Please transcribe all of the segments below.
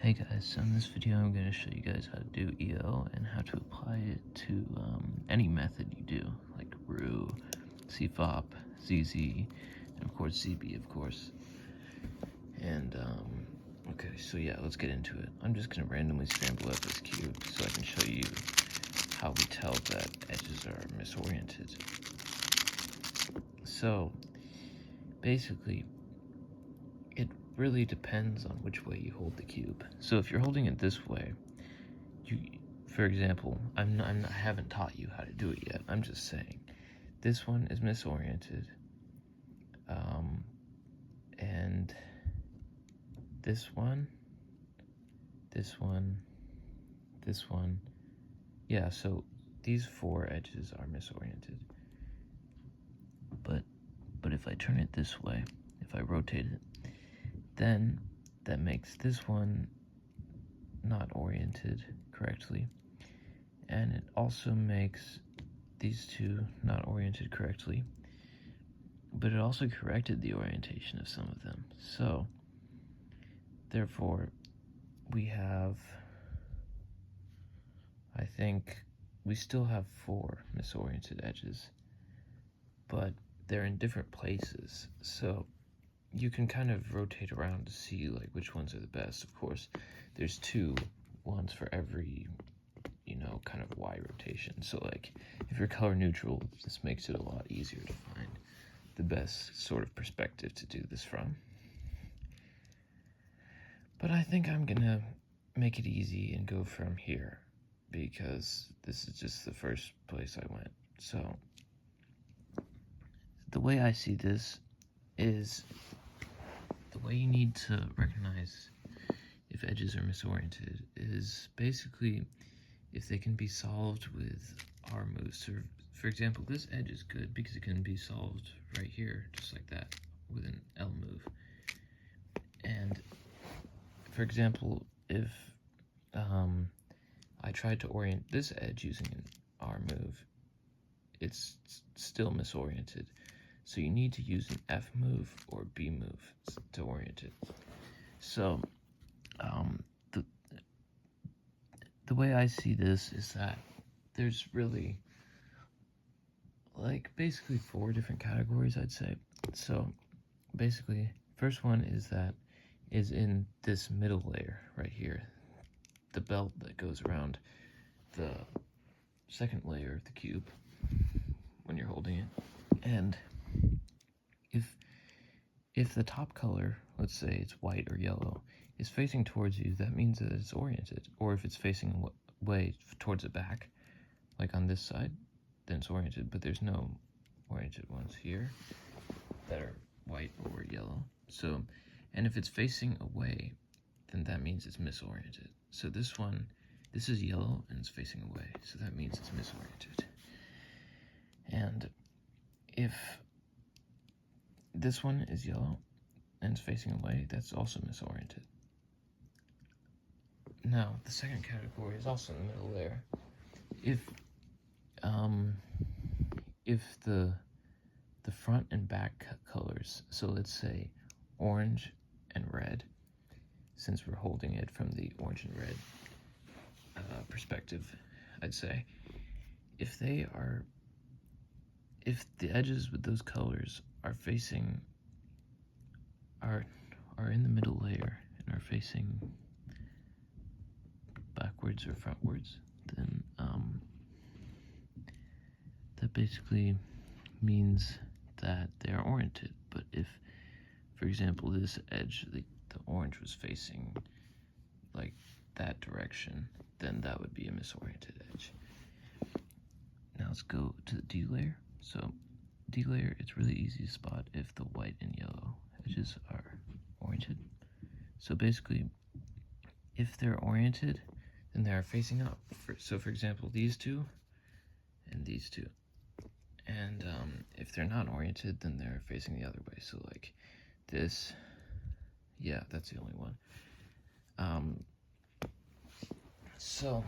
Hey guys, so in this video I'm going to show you guys how to do EO and how to apply it to any method you do, like Roux, CFOP, ZZ, and of course ZB, of course. And okay, so yeah, let's get into it. I'm just going to randomly scramble up this cube so I can show you how we tell that edges are misoriented. So basically, it really depends on which way you hold the cube. So if you're holding it this way, for example, I haven't taught you how to do it yet. I'm just saying, this one is misoriented, and this one, yeah. So these four edges are misoriented. But if I turn it this way, if I rotate it, then that makes this one not oriented correctly, and it also makes these two not oriented correctly, but it also corrected the orientation of some of them. So therefore we have, I think we still have four misoriented edges, but they're in different places, so you can kind of rotate around to see like which ones are the best. Of course, there's ones for every, kind of Y rotation. So like if you're color neutral, this makes it a lot easier to find the best sort of perspective to do this from. But I think I'm gonna make it easy and go from here, because this is just the first place I went. So the way I see this is, the way you need to recognize if edges are misoriented is basically if they can be solved with R moves. So for example, this edge is good because it can be solved right here, just like that, with an L move. And for example, if I tried to orient this edge using an R move, it's still misoriented. So you need to use an F move or B move to orient it. So the way I see this is that there's really like basically four different categories, I'd say. So basically, first one is in this middle layer right here, the belt that goes around the second layer of the cube when you're holding it. And if the top color, let's say it's white or yellow, is facing towards you, that means that it's oriented. Or if it's facing way towards the back, like on this side, then it's oriented. But there's no oriented ones here that are white or yellow. So, and if it's facing away, then that means it's misoriented. So this is yellow and it's facing away, so that means it's misoriented. And if this one is yellow and it's facing away, that's also misoriented. Now, the second category is also in the middle there. If the front and back colors, so let's say orange and red, since we're holding it from the orange and red perspective, I'd say, if the edges with those colors are in the middle layer and are facing backwards or frontwards, then that basically means that they are oriented. But if, for example, this edge, the orange was facing like that direction, then that would be a misoriented edge. Now let's go to the D layer. So D layer, it's really easy to spot if the white and yellow edges are oriented. So basically, if they're oriented, then they are facing up. So for example, these two and these two. And if they're not oriented, then they're facing the other way. So like this, yeah, that's the only one. So,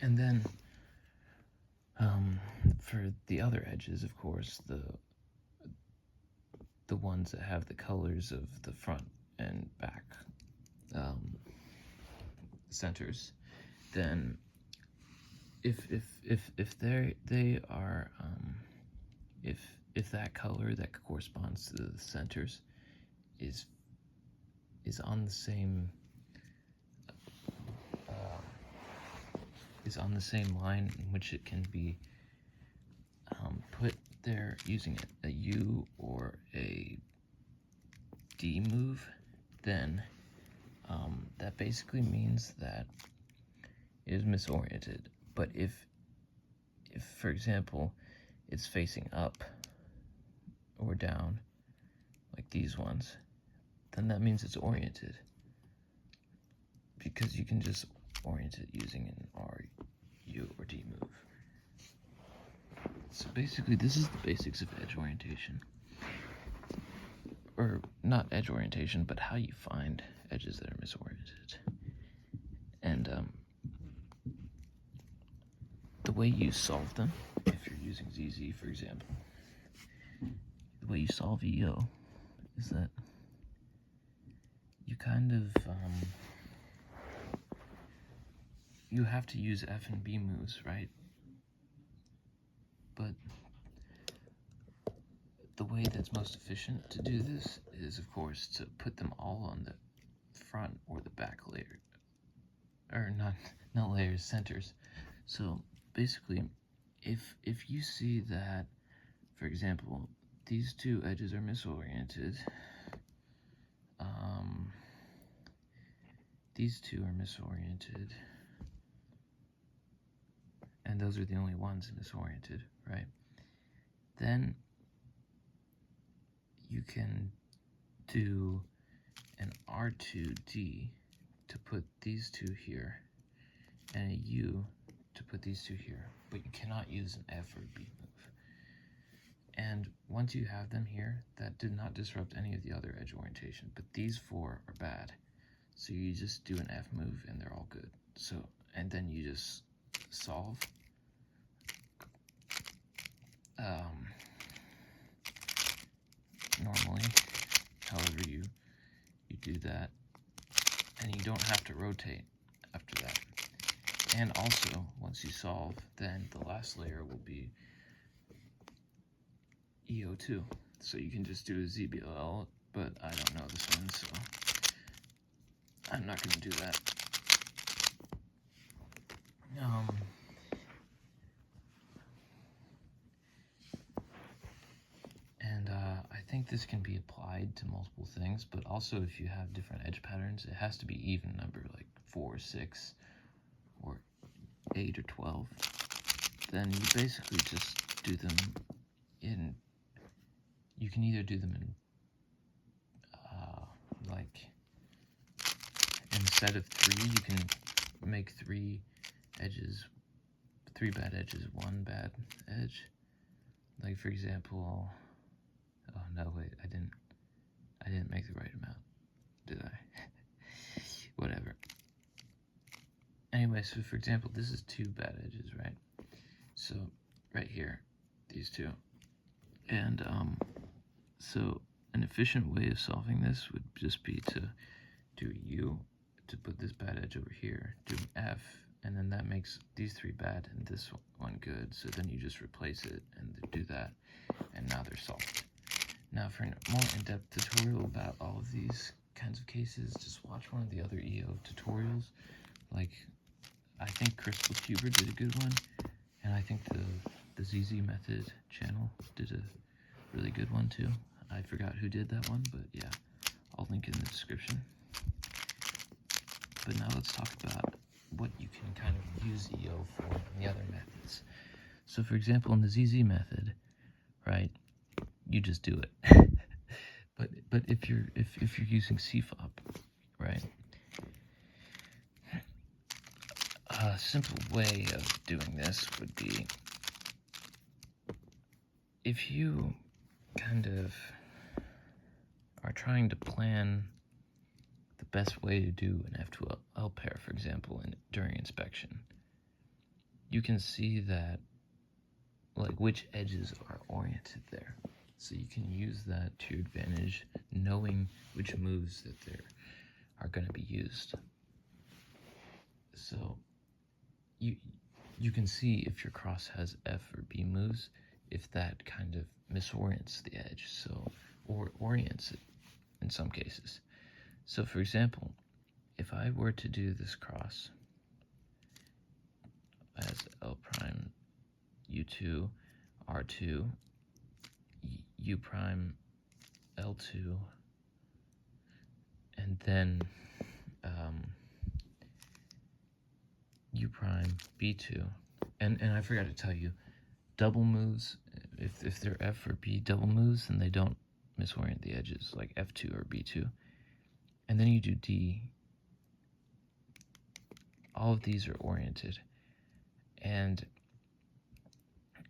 and then for the other edges, of course, the ones that have the colors of the front and back, centers, then if they are if that color that corresponds to the centers is on the same line in which it can be put there using a U or a D move, then that basically means that it is misoriented. But if for example it's facing up or down like these ones, then that means it's oriented, because you can just orient it using an R, U, or D move. So basically this is the basics of edge orientation. Or not edge orientation, but how you find edges that are misoriented. And the way you solve them, if you're using ZZ for example, the way you solve EO is that you kind of you have to use F and B moves, right? But the way that's most efficient to do this is, of course, to put them all on the front or the back layer, or not layers, centers. So basically, if you see that, for example, these two edges are misoriented, these two are misoriented, and those are the only ones misoriented, right? Then you can do an R2D to put these two here, and a U to put these two here, but you cannot use an F or a B move. And once you have them here, that did not disrupt any of the other edge orientation, but these four are bad. So you just do an F move and they're all good. So, and then you just solve. Normally, however you do that, and you don't have to rotate after that. And also, once you solve, then the last layer will be EO2. So you can just do a ZBL, but I don't know this one, so I'm not going to do that. I think this can be applied to multiple things, but also if you have different edge patterns, it has to be even number, like 4 or 6 or 8 or 12. Then you basically just do them in, you can either do them in like instead of 3, you can make 3 edges, 3 bad edges, 1 bad edge. Like for example, oh no, wait, I didn't make the right amount, did I? Whatever. Anyway, so for example, this is 2 bad edges, right? So right here, these 2. And so an efficient way of solving this would just be to do a U, to put this bad edge over here, do an F, and then that makes these 3 bad and this one good. So then you just replace it and do that, and now they're solved. Now for a more in-depth tutorial about all of these kinds of cases, just watch one of the other EO tutorials. Like, I think Crystal Cuber did a good one, and I think the ZZ Method channel did a really good one too. I forgot who did that one, but yeah, I'll link in the description. But now let's talk about what you can kind of use EO for in the other methods. So for example, in the ZZ method, right, you just do it. but if you're using CFOP, right, a simple way of doing this would be, if you kind of are trying to plan the best way to do an F2L pair, for example, during inspection, you can see that, like, which edges are oriented there. So you can use that to your advantage, knowing which moves that there are going to be used. So you can see if your cross has F or B moves, if that kind of misorients the edge, so, or orients it in some cases. So for example, if I were to do this cross as L prime U2 R2 U prime L2 and then U prime B2, and I forgot to tell you, double moves, if they're F or B double moves, then they don't misorient the edges like F2 or B2. And then you do D. All of these are oriented, and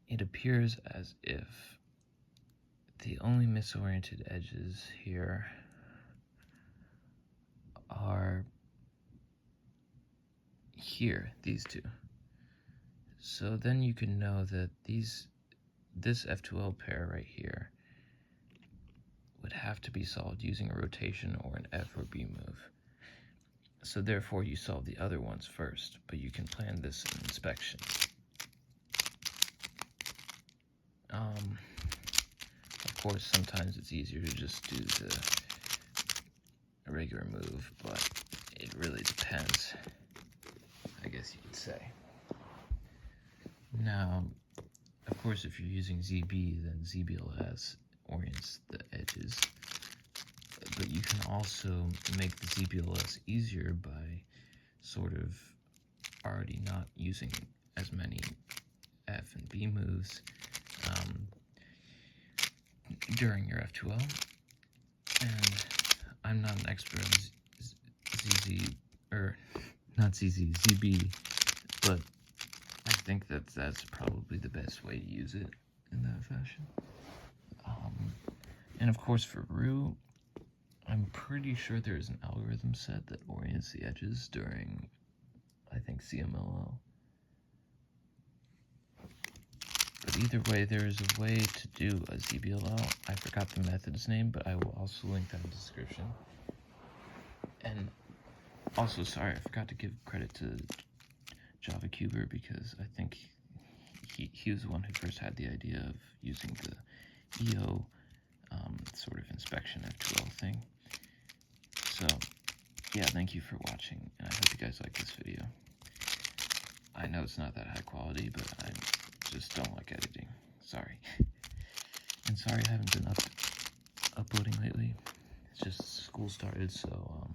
it appears as if the only misoriented edges here are here, these two. So then you can know that this F2L pair right here would have to be solved using a rotation or an F or B move. So therefore you solve the other ones first, but you can plan this in inspection. Of course, sometimes it's easier to just do the regular move, but it really depends, I guess you could say. Now, of course, if you're using ZB, then ZBLS orients the edges, but you can also make the ZBLS easier by sort of already not using as many F and B moves during your F2L. And I'm not an expert on ZB, but I think that's probably the best way to use it in that fashion. And of course for Roux, I'm pretty sure there's an algorithm set that orients the edges during, I think, CMLL. But either way, there is a way to do a ZBLL. I forgot the method's name, but I will also link that in the description. And also, sorry, I forgot to give credit to JavaCuber, because I think he was the one who first had the idea of using the EO sort of inspection F2L thing. So, yeah, thank you for watching, and I hope you guys like this video. I know it's not that high quality, but I just don't like editing. Sorry. And sorry I haven't been uploading lately. It's just school started, so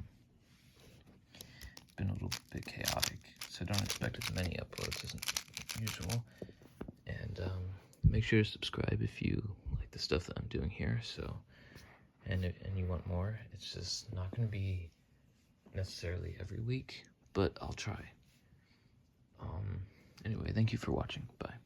it's been a little bit chaotic. So don't expect as many uploads as usual. And make sure to subscribe if you like the stuff that I'm doing here. So, and you want more, it's just not going to be necessarily every week, but I'll try. Anyway, thank you for watching. Bye.